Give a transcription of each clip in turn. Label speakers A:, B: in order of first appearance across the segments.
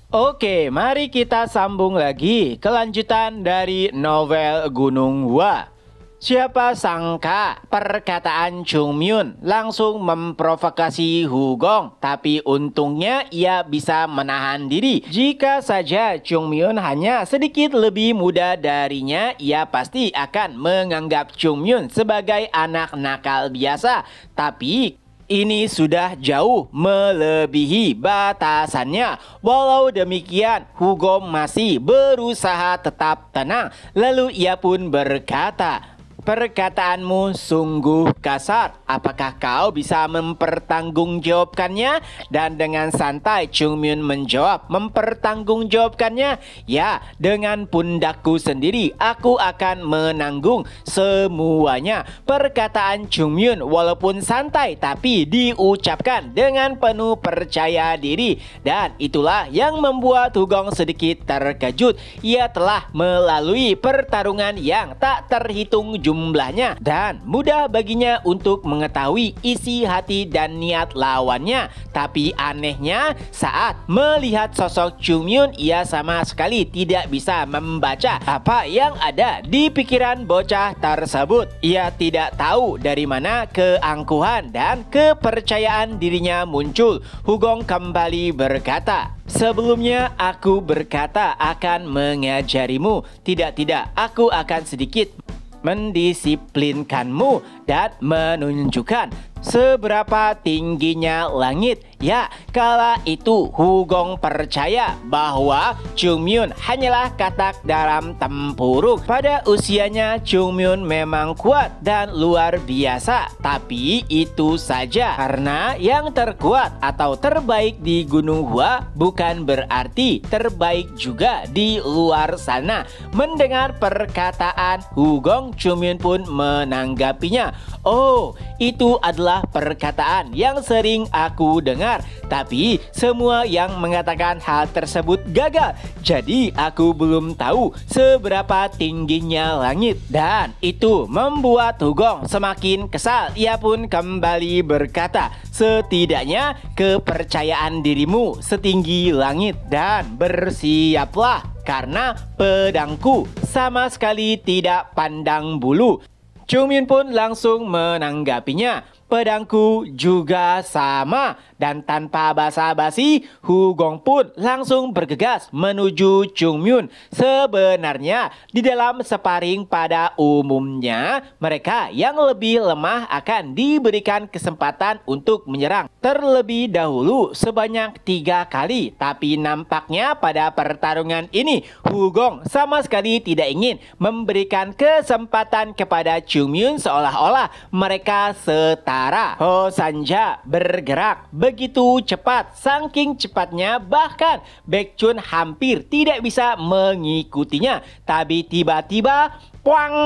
A: Oke, mari kita sambung lagi kelanjutan dari novel Gunung Hua. Siapa sangka perkataan Chungmyun langsung memprovokasi Hugong, tapi untungnya ia bisa menahan diri. Jika saja Chungmyun hanya sedikit lebih muda darinya, ia pasti akan menganggap Chungmyun sebagai anak nakal biasa. Tapi ini sudah jauh melebihi batasannya. Walau demikian, Hugong masih berusaha tetap tenang. Lalu ia pun berkata, "Perkataanmu sungguh kasar. Apakah kau bisa mempertanggungjawabkannya?" Dan dengan santai Chungmyun menjawab, "Mempertanggungjawabkannya? Ya, dengan pundakku sendiri aku akan menanggung semuanya." Perkataan Chungmyun walaupun santai tapi diucapkan dengan penuh percaya diri. Dan itulah yang membuat Hugong sedikit terkejut. Ia telah melalui pertarungan yang tak terhitung jumlahnya dan mudah baginya untuk mengetahui isi hati dan niat lawannya. Tapi anehnya, saat melihat sosok Chungmyun, ia sama sekali tidak bisa membaca apa yang ada di pikiran bocah tersebut. Ia tidak tahu dari mana keangkuhan dan kepercayaan dirinya muncul. Hugong kembali berkata, "Sebelumnya aku berkata akan mengajarimu. Tidak, aku akan sedikit mendisiplinkanmu dan menunjukkan seberapa tingginya langit." Ya, kala itu Hugong percaya bahwa Chungmyun hanyalah katak dalam tempurung. Pada usianya Chungmyun memang kuat dan luar biasa. Tapi itu saja, karena yang terkuat atau terbaik di Gunung Hua bukan berarti terbaik juga di luar sana. Mendengar perkataan Hugong, Chungmyun pun menanggapinya. "Oh, itu adalah perkataan yang sering aku dengar. Tapi semua yang mengatakan hal tersebut gagal. Jadi aku belum tahu seberapa tingginya langit." Dan itu membuat Hugong semakin kesal. Ia pun kembali berkata, "Setidaknya kepercayaan dirimu setinggi langit dan bersiaplah, karena pedangku sama sekali tidak pandang bulu." Chungmyun pun langsung menanggapinya, "Pedangku juga sama." Dan tanpa basa-basi, Hugong pun langsung bergegas menuju Chungmyun. Sebenarnya di dalam sparring pada umumnya, mereka yang lebih lemah akan diberikan kesempatan untuk menyerang terlebih dahulu sebanyak 3 kali. Tapi nampaknya pada pertarungan ini Hugong sama sekali tidak ingin memberikan kesempatan kepada Chungmyun, seolah-olah mereka setara. Ho Sanja bergerak begitu cepat, saking cepatnya bahkan Baekchun hampir tidak bisa mengikutinya. Tapi tiba-tiba, puang,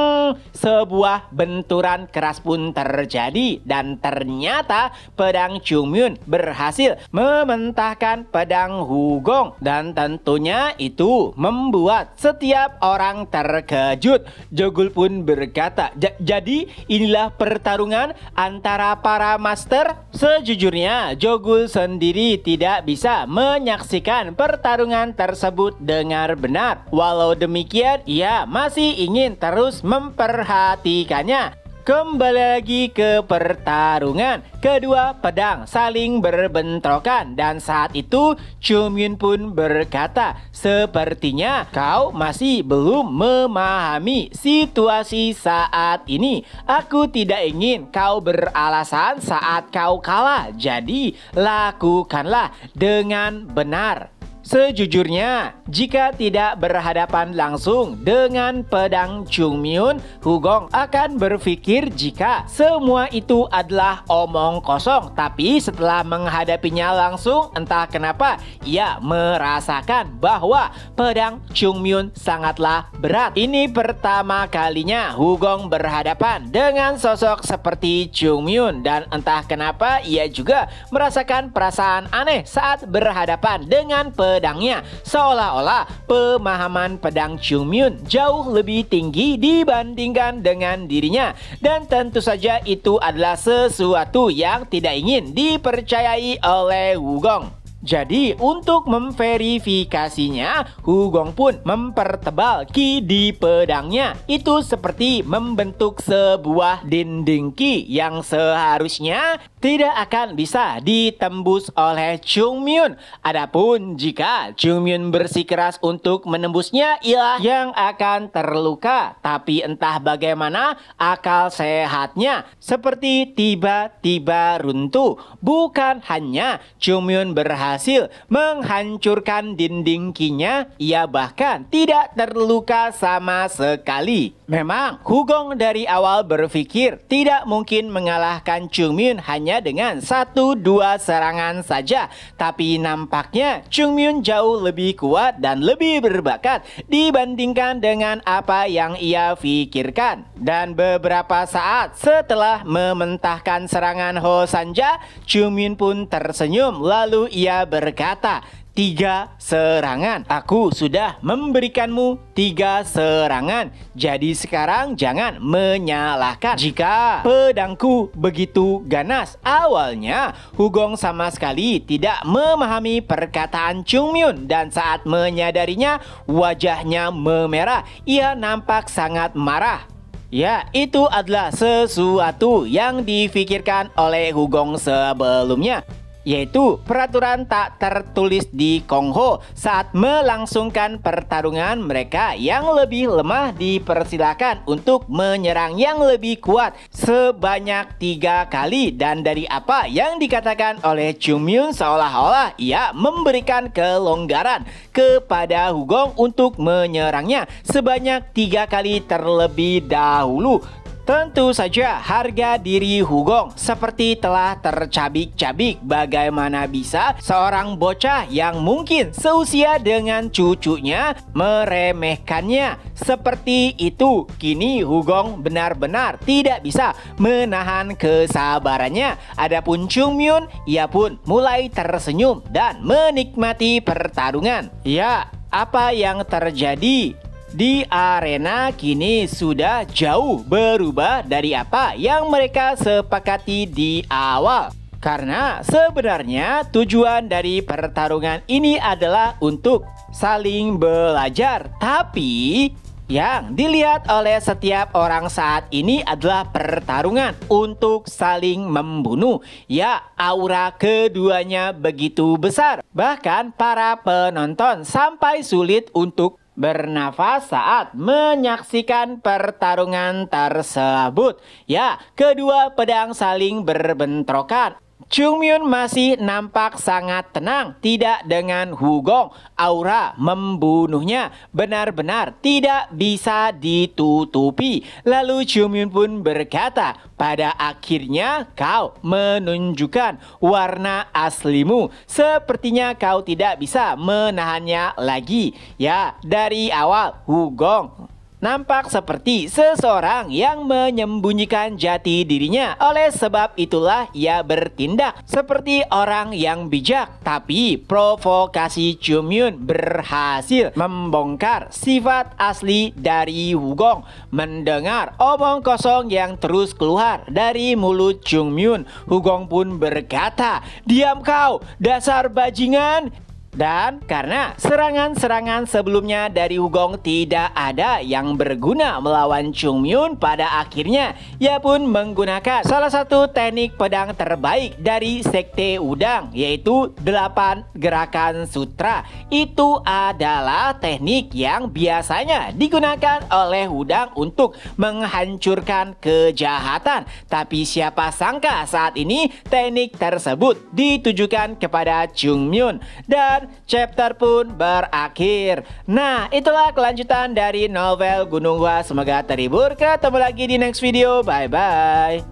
A: sebuah benturan keras pun terjadi dan ternyata pedang Chungmyun berhasil mementahkan pedang Hugong. Dan tentunya itu membuat setiap orang terkejut. Jogul pun berkata, "Jadi inilah pertarungan antara para master?" Sejujurnya Jogul sendiri tidak bisa menyaksikan pertarungan tersebut dengan benar. Walau demikian, ia masih ingin terus memperhatikannya. Kembali lagi ke pertarungan. Kedua pedang saling berbentrokan dan saat itu Chungmyun pun berkata, "Sepertinya kau masih belum memahami situasi saat ini. Aku tidak ingin kau beralasan saat kau kalah. Jadi lakukanlah dengan benar." Sejujurnya, jika tidak berhadapan langsung dengan pedang Chungmyun, Hugong akan berpikir jika semua itu adalah omong kosong. Tapi setelah menghadapinya langsung, entah kenapa ia merasakan bahwa pedang Chungmyun sangatlah berat. Ini pertama kalinya Hugong berhadapan dengan sosok seperti Chungmyun, dan entah kenapa ia juga merasakan perasaan aneh saat berhadapan dengan pedangnya, seolah-olah pemahaman pedang Chungmyun jauh lebih tinggi dibandingkan dengan dirinya. Dan tentu saja itu adalah sesuatu yang tidak ingin dipercayai oleh Hugong. Jadi untuk memverifikasinya, Hugong pun mempertebal ki di pedangnya. Itu seperti membentuk sebuah dinding ki yang seharusnya tidak akan bisa ditembus oleh Chungmyun. Adapun jika Chungmyun bersikeras untuk menembusnya, ialah yang akan terluka. Tapi entah bagaimana akal sehatnya seperti tiba-tiba runtuh. Bukan hanya Chungmyun berhasil menghancurkan dinding kinya, ia bahkan tidak terluka sama sekali. Memang Hugong dari awal berpikir tidak mungkin mengalahkan Chungmyun hanya dengan 1-2 serangan saja. Tapi nampaknya Chungmyun jauh lebih kuat dan lebih berbakat dibandingkan dengan apa yang ia pikirkan. Dan beberapa saat setelah mementahkan serangan Hosanja, Chungmyun pun tersenyum lalu ia berkata, 3 serangan. Aku sudah memberikanmu 3 serangan. Jadi sekarang jangan menyalahkan jika pedangku begitu ganas. Awalnya Hugong sama sekali tidak memahami perkataan Chungmyun, dan saat menyadarinya wajahnya memerah. Ia nampak sangat marah. Ya, itu adalah sesuatu yang difikirkan oleh Hugong sebelumnya, yaitu peraturan tak tertulis di Kongho. Saat melangsungkan pertarungan, mereka yang lebih lemah dipersilakan untuk menyerang yang lebih kuat sebanyak 3 kali. Dan dari apa yang dikatakan oleh Chungmyun, seolah-olah ia memberikan kelonggaran kepada Hugong untuk menyerangnya sebanyak 3 kali terlebih dahulu. Tentu saja harga diri Hugong seperti telah tercabik-cabik. Bagaimana bisa seorang bocah yang mungkin seusia dengan cucunya meremehkannya seperti itu? Kini Hugong benar-benar tidak bisa menahan kesabarannya. Adapun Chungmyun, ia pun mulai tersenyum dan menikmati pertarungan. Ya, apa yang terjadi di arena kini sudah jauh berubah dari apa yang mereka sepakati di awal. Karena sebenarnya tujuan dari pertarungan ini adalah untuk saling belajar. Tapi yang dilihat oleh setiap orang saat ini adalah pertarungan untuk saling membunuh. Ya, aura keduanya begitu besar. Bahkan para penonton sampai sulit untuk bernafas saat menyaksikan pertarungan tersebut. Ya, kedua pedang saling berbentrokan. Chungmyun masih nampak sangat tenang, tidak dengan Hugong. Aura membunuhnya benar-benar tidak bisa ditutupi. Lalu Chungmyun pun berkata, pada akhirnya kau menunjukkan warna aslimu. Sepertinya kau tidak bisa menahannya lagi. Ya, dari awal Hugong nampak seperti seseorang yang menyembunyikan jati dirinya. Oleh sebab itulah ia bertindak seperti orang yang bijak. Tapi provokasi Chungmyun berhasil membongkar sifat asli dari Hugong. Mendengar omong kosong yang terus keluar dari mulut Chungmyun, Hugong pun berkata, "Diam kau, dasar bajingan!" Dan karena serangan-serangan sebelumnya dari Hugong tidak ada yang berguna melawan Chungmyun, pada akhirnya ia pun menggunakan salah satu teknik pedang terbaik dari Sekte Udang, yaitu 8 gerakan sutra. Itu adalah teknik yang biasanya digunakan oleh Udang untuk menghancurkan kejahatan. Tapi siapa sangka saat ini teknik tersebut ditujukan kepada Chungmyun, dan chapter pun berakhir. Nah, itulah kelanjutan dari novel Gunung Hua. Semoga terhibur. Ketemu lagi di next video. Bye bye.